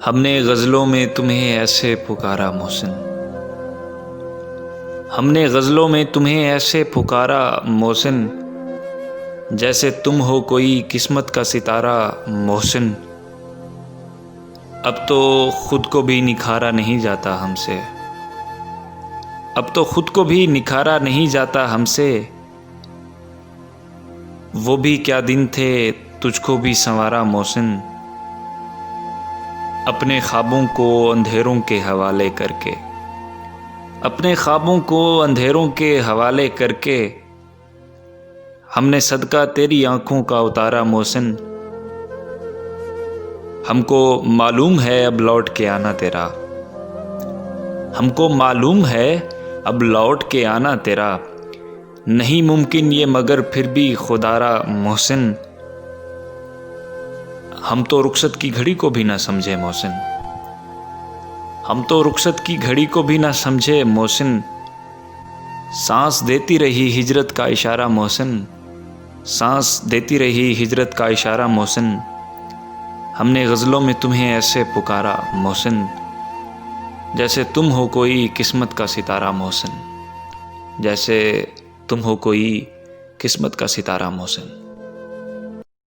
हमने गज़लों में तुम्हें ऐसे पुकारा मोहसिन, हमने गज़लों में तुम्हें ऐसे पुकारा मोहसिन, जैसे तुम हो कोई किस्मत का सितारा मोहसिन। अब तो खुद को भी निखारा नहीं जाता हमसे, अब तो खुद को भी निखारा नहीं जाता हमसे। वो भी क्या दिन थे तुझको भी संवारा मोहसिन, अपने ख्वाबों को अंधेरों के हवाले करके, अपने ख्वाबों को अंधेरों के हवाले करके, हमने सदका तेरी आंखों का उतारा मोहसिन। हमको मालूम है अब लौट के आना तेरा, हमको मालूम है अब लौट के आना तेरा, नहीं मुमकिन ये मगर फिर भी खुदारा मोहसिन। हम तो रुखसत की घड़ी को भी ना समझे मोहसिन, हम तो रुखसत की घड़ी को भी ना समझे मोहसिन। सांस देती रही हिजरत का इशारा मोहसिन, सांस देती रही हिजरत का इशारा मोहसिन। हमने गज़लों में तुम्हें ऐसे पुकारा मोहसिन, जैसे तुम हो कोई किस्मत का सितारा मोहसिन, जैसे तुम हो कोई किस्मत का सितारा मोहसिन।